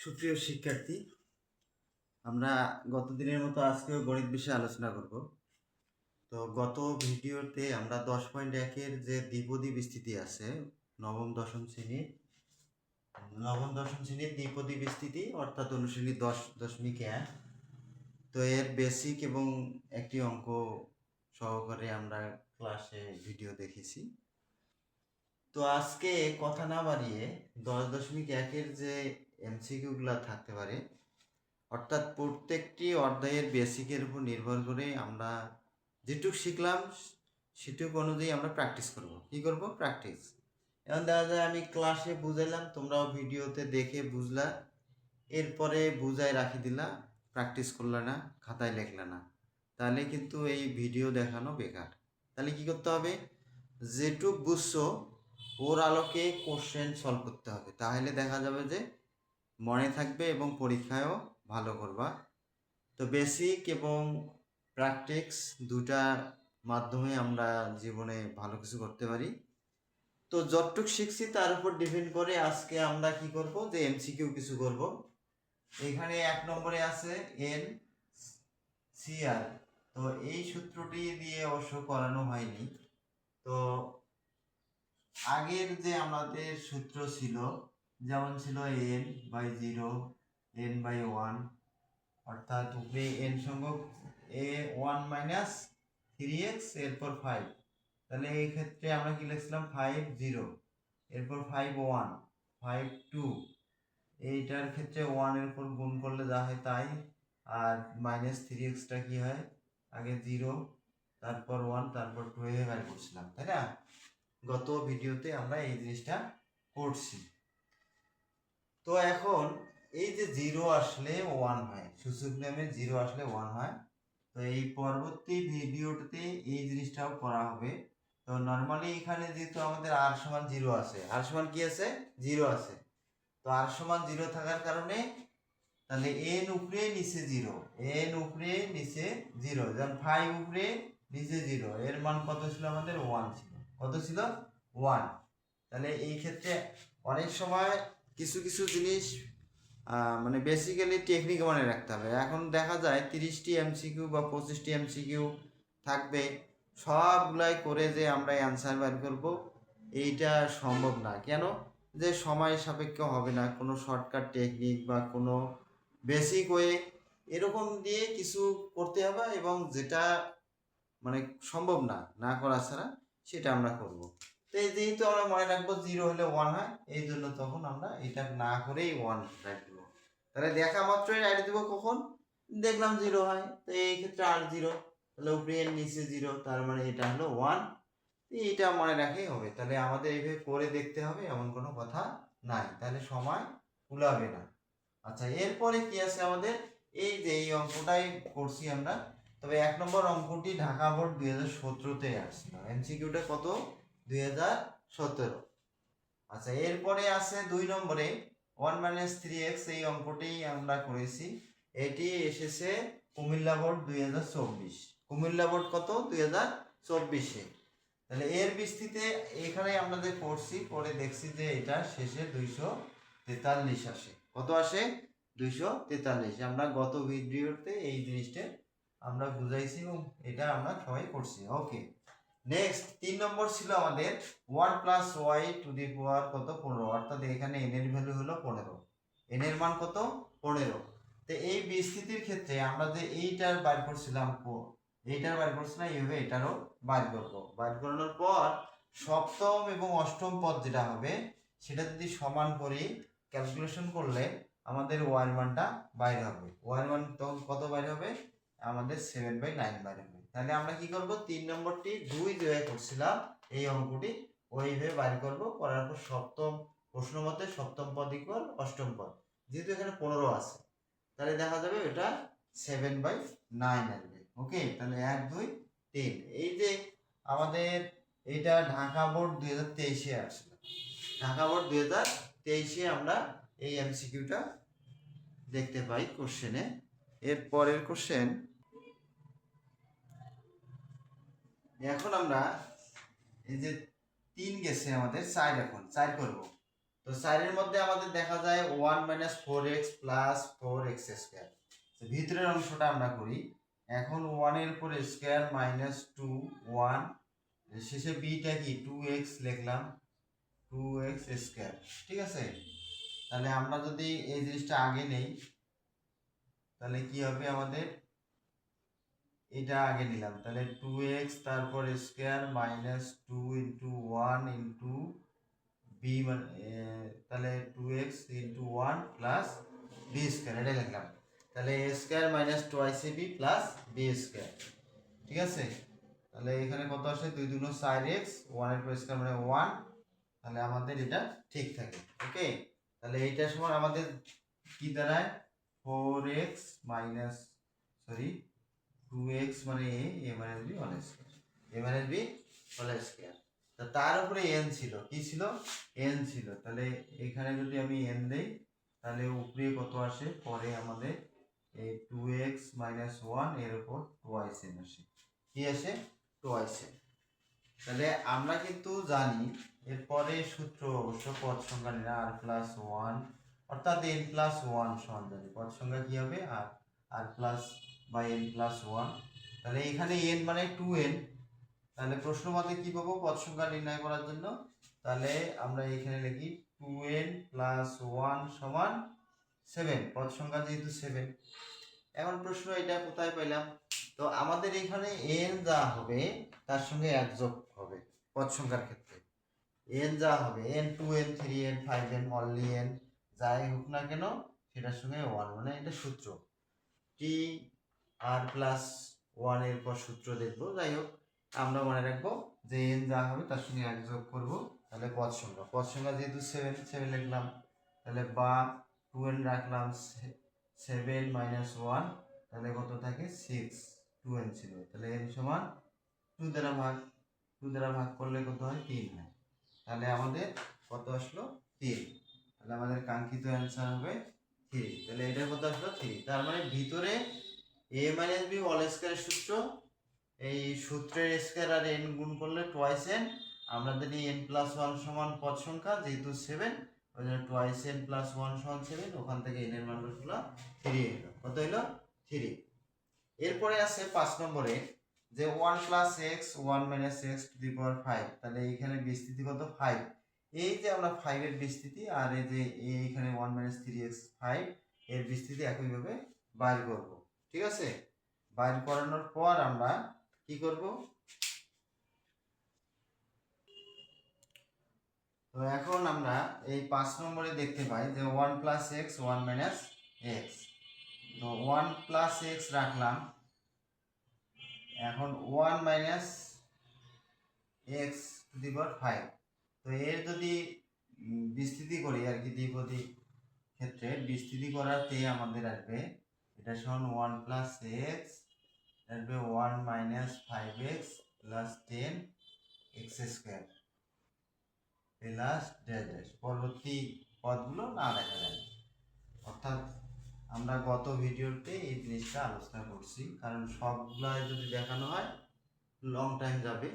সুপ্রিয় শিক্ষার্থী, আমরা গত দিনের মতো আজকেও গণিত বিষয়ে আলোচনা করব। তো গত ভিডিওতে আমরা 10.1-এর যে দ্বিপদী বিস্তৃতি আছে নবম দশম শ্রেণীর দ্বিপদী বিস্তৃতি অর্থাৎ অনুশ্রেণী 10.1, তো এর বেসিক এবং একটি অঙ্ক সহকারে আমরা ক্লাসে ভিডিও দেখেছি। তো আজকে কথা না বাড়িয়ে 10.1-এর যে এমসিকিউগুলো থাকতে পারে, অর্থাৎ প্রত্যেকটি অধ্যায়ের বেসিকের উপর নির্ভর করে আমরা যেটুকু শিখলাম সেটুকু অনুযায়ী আমরা প্র্যাকটিস করব। কি করব? প্র্যাকটিস। এখন দেখা যায় আমি ক্লাসে বুঝাইলাম, তোমরাও ভিডিওতে দেখে বুঝলা, এরপরে বুঝায় রাখি দিলা, প্র্যাকটিস করলে না, খাতায় লেখলে না, তাহলে কিন্তু এই ভিডিও দেখানো বেকার। তাহলে কি করতে হবে? যেটুক বুঝছো ওর আলোকে কোশ্চেন সলভ করতে হবে, তাহলে দেখা যাবে যে মনে থাকবে এবং পরীক্ষায়ও ভালো করবা। তো বেসিক এবং প্র্যাকটিস দুটা মাধ্যমে আমরা জীবনে ভালো কিছু করতে পারি। তো যতটুক শিখছি তার উপর ডিপেন্ড করে আজকে আমরা কি করব, যে এমসিকিউ কিছু করব। এখানে 1 নম্বরে আছে এন সিআর। তো এই সূত্রটি দিয়ে অবশ্য করানো হয়নি। তো আগের যে আমাদের সূত্র ছিল, যেমন ছিল n/0, n/1, অর্থাৎ উপরে n সংখ্যক a1 মাইনাস 3x এরপর 5। তাহলে এই ক্ষেত্রে আমরা কি লিখছিলাম? 5 0, এরপর 5 1, 5 2। এইটার ক্ষেত্রে 1 এর উপর গুণ করলে যা হয় তাই, আর মাইনাস 3xটা কি হয়? আগে 0, তারপর 1, তারপর 2 এ বের করছিলাম, তাই না? গত ভিডিওতে আমরা এই জিনিসটা করছি। তো এখন এই যে 0 আসলে 1 হয়, সূচক নামে 0 আসলে 1 হয়। তো এই পরবর্তী ভিডিওটাতে এই জিনিসটাও করা হবে। তো নর্মালি এখানে যেহেতু আমাদের r সমান 0 আছে, r সমান কি আছে? 0 আছে। তো r সমান 0 থাকার কারণে তাহলে n উপরে নিচে 0, n উপরে নিচে 0, যেমন 5 উপরে নিচে 0, এর মান কত ছিল? আমাদের 1 ছিল। কত ছিল? 1। তাহলে এই ক্ষেত্রে অনেক সময় কিছু কিছু জিনিস মানে বেসিক্যালি টেকনিক মনে রাখতে হবে। এখন দেখা যায় 30টি এমসিকিউ বা 25টি এমসিকিউ থাকবে, সবগুলাই করে যে আমরা অ্যান্সার বের করব এইটা সম্ভব না। কেন? যে সময় সাপেক্ষ হবে না, কোনো শর্টকাট টেকনিক বা কোনো বেসিক ওয়ে এরকম দিয়ে কিছু করতে হবে, এবং যেটা মানে সম্ভব না, না করা ছাড়া সেটা আমরা করব। তো এই যেহেতু আমরা মনে রাখবো 0 হলে 1 হয়, এই জন্য তখন আমরা এটা না করেই 1 রাখবো। তাহলে দেখা মাত্রই রাইট দিব কখন? দেখলাম 0 হয়, তো এই ক্ষেত্রে আর 0, তাহলে উপরে এর নিচে 0, তার মানে এটা হলো 1। এইটা মনে রাখলেই হবে। তাহলে আমাদের এইভাবে করে দেখতে হবে এমন কোনো কথা নাই, তাহলে সময় কুলাবে না। আচ্ছা, এরপরে কি আছে আমাদের? এই যে এই অঙ্কটাই করছি আমরা। তবে 1 নম্বর অঙ্কটি ঢাকা বোর্ড 2017-তে আসছিল, এমসিকিউটা কত? 2017। আচ্ছা, এরপরে আছে 2 নম্বরে 1 - 3x, এই অঙ্কটি আমরা করেছি, এটি এসেছে কুমিল্লা বোর্ড 2024। কুমিল্লা বোর্ড কত? 2024-এ। তাহলে এর ভিত্তিতে এখানে আমরা যে করছি, করে দেখছি যে এটা শেষে 243 আসে। কত আসে? 243। আমরা গত ভিডিওতে এই জিনিসটা আমরা বুঝাইছি এবং এটা আমরা সবাই করছি। ওকে, নেক্সট 3 নম্বর ছিল আমাদের 1 + y টু দি পাওয়ার কত? 15, অর্থাৎ এখানে n এর ভ্যালু হলো 15, n এর মান কত? 15। তো এই বিস্তৃতির ক্ষেত্রে আমরা যে এইটার বাইর করছিলাম, এইটার বাইর করছিলাম, এইভাবে এটারও বাইর করব। বাইর করানোর পর সপ্তম এবং অষ্টম পদ যেটা হবে সেটা যদি সমান করি, ক্যালকুলেশন করলে আমাদের y এর মানটা বাইর হবে। y এর মান তখন কত বাইর হবে? আমাদের 7/9 বাইর হবে। তাহলে আমরা কি করব? 3 নম্বরটি 2 যেভাবে করছিলাম এই অঙ্কটি ওইভাবে বাইর করব। করার পর সপ্তম প্রশ্ন মতে সপ্তম পদ ইকুয়াল অষ্টম পদ, যেহেতু এখানে 15 আছে, তাহলে দেখা যাবে এটা 7/9 আসবে। ওকে, তাহলে 1 2 3। এই যে আমাদের এটা ঢাকা বোর্ড 2023-এ আসছিল, ঢাকা বোর্ড 2023-এ আমরা এই এমসিকিউটা দেখতে পাই কোশ্চেনে। এর পরের কোশ্চেন, এখন আমরা এই যে 3 গেছে আমাদের 4, এখন 4 করব। তো 4 এর মধ্যে আমাদের দেখা যায় 1 - 4x + 4x²। তো ভিতরের অংশটা আমরা করি। এখন 1 এর উপর স্কয়ার -2 1 শেষে bটা কি 2x লিখলাম 2x²। ঠিক আছে, তাহলে আমরা যদি এই জিনিসটা আগে নেই তাহলে কি হবে আমাদের, এটা আগে নিলাম তাহলে 2x তারপর স্কয়ার -2 * 1 * b তাহলে 2x * 1 + b² এটা লিখলাম। তাহলে a² - twice ab + b²। ঠিক আছে, তাহলে এখানে কত আসে 2 2 4x 1 এর উপর স্কয়ার মানে 1। তাহলে আমাদের এটা ঠিক থাকে। ওকে, তাহলে এইটা সমান আমাদের কি দাঁড়ায় 4x সরি 2x মানে a মানে b হোল স্কয়ার, a মানে b হোল স্কয়ার। তা তার উপরে n ছিল, কি ছিল n ছিল। তাহলে এখানে যদি আমি n দেই তাহলে উপরে কত আসে, পরে আমাদের এই 2x - 1 এর উপর twice n আসে, কি আসে twice n। তাহলে আমরা কিন্তু জানি এরপরে সূত্র অবশ্য পদ সংখ্যা নিলে r+1 অর্থাৎ n+1 সমান জানি পদ সংখ্যা কি হবে r+n+1। তাহলে এখানে n মানে 2n। তাহলে প্রশ্ন মতে কি পাবো পদ সংখ্যা নির্ণয় করার জন্য, তাহলে আমরা এখানে লিখি 2n + 1 সমান 7, পদ সংখ্যা যেহেতু 7। এখন প্রশ্ন এটা কোথায় পেলাম, তো আমাদের এখানে n যা হবে তার সঙ্গে এক যোগ হবে পদ সংখ্যার ক্ষেত্রে। n যা হবে n 2n 3n 5n only n যাই হোক না কেন সেটার সঙ্গে 1 মানে এটা সূত্র t r+1 এর পর সূত্র দেখবো। যাই হোক আমরা মনে রাখবো যে n যা হবে তার সঙ্গে এক যোগ করব। তাহলে পদ সংখ্যা যেহেতু 7 লিখলাম, তাহলে বা 2n রাখলাম 7 - 1 তাহলে কত থাকে 6, 2n ছিল তাহলে n সমান 2 দ্বারা ভাগ করলে কত হয় 3 হয়। তাহলে আমাদের কত আসলো 3। তাহলে আমাদের কাঙ্ক্ষিত অ্যান্সার হবে 3। তাহলে এটা কত আসলো 3। তার মানে ভিতরে a - b হোল স্কয়ারের সূত্র, এই সূত্রের স্কয়ার আর n গুণ করলে টুয়াইস n। আমরা জানি n+1 সমান পদ সংখ্যা যেহেতু 7 ওই জন্য টুয়াইস n+1 সমান 7, ওখান থেকে n এর মান বসলো 3 এলো। কত হলো 3। এরপরে আছে 5 নম্বরে যে 1 + x 1 - x⁵, তাহলে এইখানে বিস্তৃতি কত 5। এই যে আমরা 5 এর বিস্তৃতি আর এই যে এইখানে 1 - 3x5 এর বিস্তৃতি একইভাবে বাইর করব। ঠিক আছে, বাইর করানোর পর আমরা কি করব, তো এখন আমরা এই 5 নম্বরে দেখতে পাই যে 1 + x 1 - x, তো 1 + x রাখলাম। এখন 1 - x⁵, তো এর যদি বিস্তৃতি করি আর কি দ্বিপদী ক্ষেত্রে বিস্তৃতি করাতে আমাদের আসবে এটা সমান 1 + x আসবে 1 - 5x + 10x² প্লাস ড্যাশ। পরবর্তী পদগুলো না দেখা যায়, অর্থাৎ আমরা গত ভিডিওতে এই জিনিসটা আলোচনা করছি, কারণ সবগুলা যদি দেখানো হয় লং টাইম যাবে।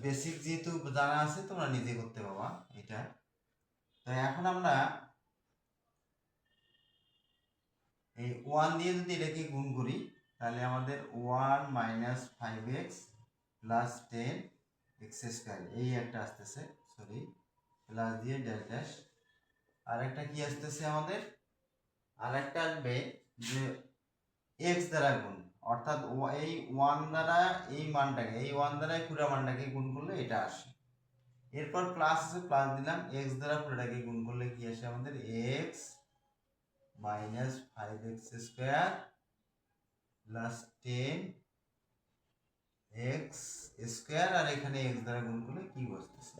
বেসিক যেহেতু জানা আছে তোমরা নিজে করতে পারবা এটা। তো এখন আমরা এই 1 দিয়ে যদি এটাকে গুণ করি তাহলে আমাদের 1 - 5x + 10x², এই একটা আসতেছে, সরি প্লাস দিয়ে ড্যাশ। আর একটা কি আসতেছে আমাদের, আর একটা আসবে যে x দ্বারা গুণ, অর্থাৎ এই 1 দ্বারা এই মানটাকে এই 1 দ্বারা পুরো মানটাকে গুণ করলে এটা আসে। এরপর প্লাস আছে, প্লাস দিলাম, x দ্বারা পুরোটাকে গুণ করলে কি আসে আমাদের x - 5x² + 10x², আর এখানে x দ্বারা গুণ করলে কিউব আসতেছে,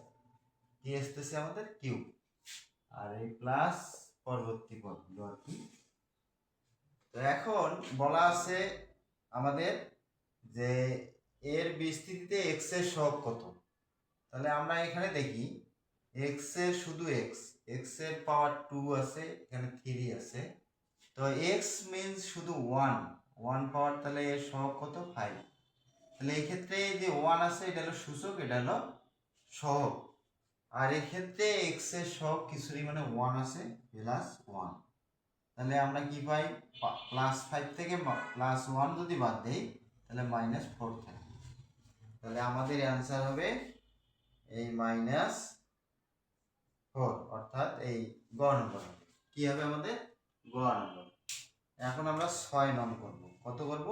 কি আসতেছে আমাদের কিউব। আর এই প্লাস পরবর্তী পদগুলো আর কি। তো এখন বলা আছে আমাদের যে এর বিস্তৃতিতে x এর সহগ কত। তাহলে আমরা এখানে দেখি x এর শুধু x এর পাওয়ার 2 আছে, এখানে 3 আছে, তো x মিন্স শুধু 1 পাওয়ার, তাহলে এর সহগ কত 5। তাহলে এই ক্ষেত্রে যে 1 আছে এটা হলো সূচক, এটা হলো সহগ। আর এক্ষেত্রে এক্স এর সব কিছুরই মানে 1 আছে প্লাস 1, তাহলে আমরা কি পাই +5 থেকে +1 যদি বাদ দেই তাহলে -4 থাকে। তাহলে আমাদের অ্যান্সার হবে এই -4, অর্থাৎ এই গ নম্বর হবে। কি হবে আমাদের গ নম্বর। এখন আমরা 6 নং করব। কত করব?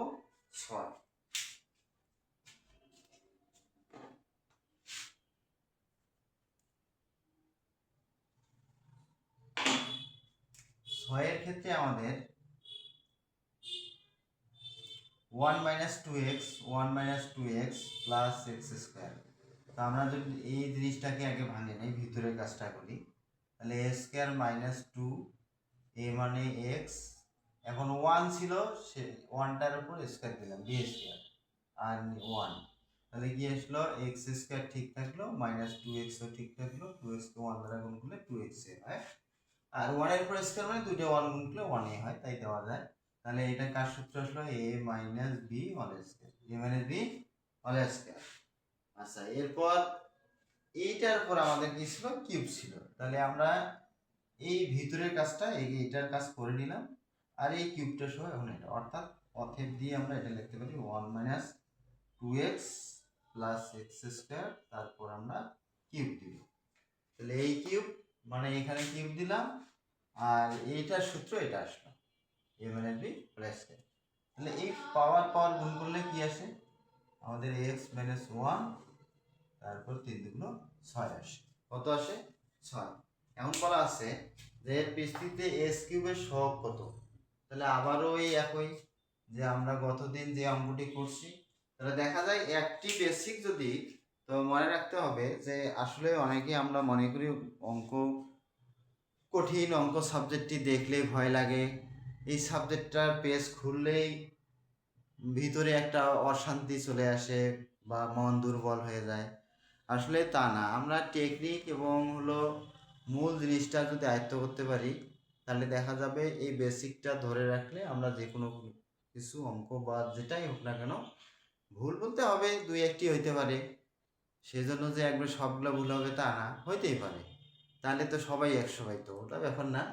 6। 6 এর ক্ষেত্রে আমাদের 1 - 2x 1 - 2x + x²। তো আমরা যদি এই জিনিসটাকে আগে ভাঙে নেই, ভিতরের কাজটা করি, তাহলে a² - 2 a মানে x, এখন 1 ছিল, সে 1টার উপর স্কয়ার দিলাম b² আর 1, তাহলে কি আসলো x² ঠিক থাকলো, -2x ও ঠিক থাকলো, 2x কে 1 দ্বারা গুণ করলে 2x হয়, আর 1 এর উপর স্কয়ার মানে দুইটা 1 গুণ করলে 1 হয়, তাই দেওয়া যায়। তাহলে এটা কার সূত্র আসলো a - b whole square, a - b whole square. আচ্ছা, এরপর এইটার উপর আমাদের কি ছিল? কিউব ছিল। তাহলে আমরা এই ভিতরের কাজটা এইটার কাজ করে নিলাম, আর এই কিউবটা সহ এখন এটা, অর্থাৎ অতএব দিয়ে আমরা এটা লিখতে পারি 1 - 2x + x², তারপর আমরা কিউব দিব। তাহলে এই কিউব মানে এখানে কিউব দিলাম, আর এইটার সূত্র এটা আসলো a - b হোল স্কয়ার। তাহলে এই পাওয়ার গুণ করলে কি আসে? আমাদের x - 1, তারপর 3 দুগুণ 6 আসে। কত আসে? 6। এখন বলা আছে যে এর বিস্তৃতিতে s³ এর সহগ কত? তাহলে আবারও এই একই যে আমরা গতদিন যে অঙ্কটি করছি, তাহলে দেখা যায় একটি বেসিক যদি, তো মনে রাখতে হবে যে আসলে অনেকে আমরা মনে করি অঙ্ক কঠিন, অঙ্ক সাবজেক্টটি দেখলেই ভয় লাগে, এই সাবজেক্টটার পেজ খুললেই ভিতরে একটা অশান্তি চলে আসে বা মন দুর্বল হয়ে যায়। আসলে তা না, আমরা টেকনিক এবং হলো মূল জিনিসটা যদি আয়ত্ত করতে পারি, তাহলে দেখা যাবে এই বেসিকটা ধরে রাখলে আমরা যে কোনো কিছু অঙ্ক বা যেটাই হোক না কেন, ভুল বলতে হবে 2-1টি হইতে পারে, সেজন্য যে একবার সবগুলো ভুল হবে তা না, হইতেই পারে, তাহলে তো সবাই 100 হয়তো, ওটা ব্যাপার না।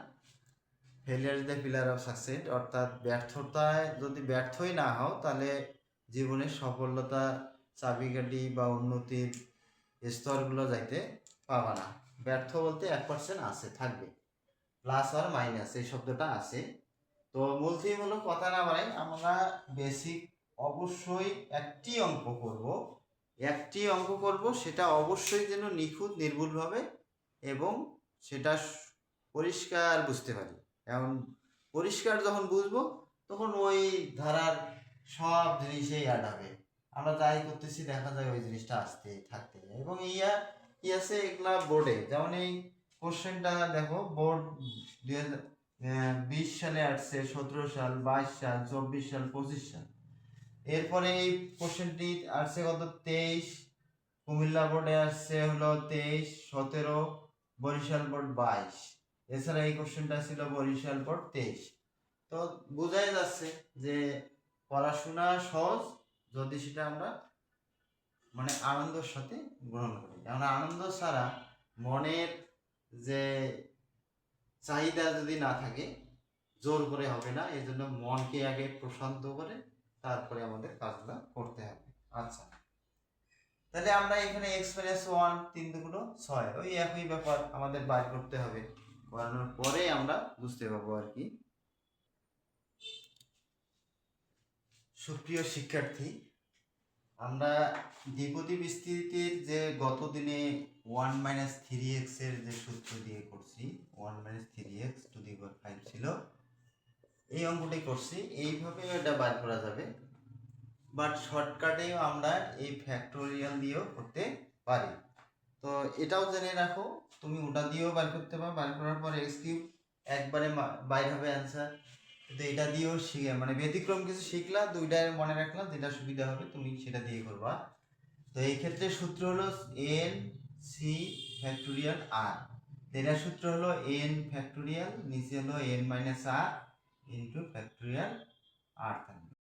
Failure is the pillar of success, অর্থাৎ ব্যর্থতায় যদি ব্যর্থই না হও, তাহলে জীবনের সফলতা চাবিকাঠি বা উন্নতির স্তরগুলো যাইতে পাবা না। ব্যর্থ বলতে 1% আছে, থাকবে, প্লাস আর মাইনাস এই শব্দটা আছে। তো মূল থিম হলো, কথা না বাড়াই, আমরা বেসিক অবশ্যই একটি অঙ্ক করব, সেটা অবশ্যই যেন নিখুঁত নির্ভুলভাবে এবং সেটা পরিষ্কার বুঝতে পারি। এখন পরিষ্কার যখন বুঝবো, তখন ওই ধারার সব জিনিসেই অ্যাড হবে, আমরা যাই করতেছি দেখা যায় ওই জিনিসটা আসতে থাকতে, এবং কি আছে এগুলা বোর্ডে, যেমন এই কোশ্চেনটা দেখো, বোর্ড 2020 সালে আসছে, 17 সাল, 22 সাল, 24 সাল, 25 সাল। এরপরে এই কোশ্চেনটি আসছে কত? 23, কুমিল্লা বোর্ডে আসছে হলো 23, 17, বরিশাল বোর্ড 22। এছাড়া এই কোশ্চেনটা ছিল বরিশাল বোর্ড 23। তো বোঝাই যাচ্ছে যে পড়াশোনা সহজ, যদি সেটা আমরা মানে আনন্দের সাথে গ্রহণ করি। আমরা আনন্দ ছাড়া মনের যে চাহিদা যদি না থাকে, জোর করে হবে না, এই জন্য মনকে আগে প্রশান্ত করে তারপরে আমাদের কাজগুলো করতে হবে। আচ্ছা, তাহলে আমরা এখানে x - 1 3 দুগুণ 6, ওই একই ব্যাপার আমাদের বাইর করতে হবে, করানোর পরে আমরা বুঝতে পারবো আর কি। সুপ্রিয় শিক্ষার্থী, আমরা দ্বিপদী বিস্তৃতির যে গত দিনে 1 - 3x এর যে সূত্র দিয়ে করছি, 1 - 3x টু দি পাওয়ার 5 ছিল, এই অঙ্কটি করছি, এইভাবে এটা বাইর করা যাবে, বাট শর্টকাটেও আমরা এই ফ্যাক্টোরিয়াল দিয়েও করতে পারি। তো এটাও জেনে রাখো, তুমি ওটা দিয়েও বার করতে পারো, বার করার পর x³ একবারে বাইর হবে অ্যান্সার। কিন্তু এটা দিয়েও মানে ব্যতিক্রম কিছু শিখলা, দুইটাই মনে রাখলা, যেটা সুবিধা হবে তুমি সেটা দিয়ে করবা। তো এই ক্ষেত্রে সূত্র হলো n c ফ্যাক্টোরিয়াল r, এটার সূত্র হলো n ফ্যাক্টোরিয়াল, নিচে হলো n - r into factorial r থাকবে।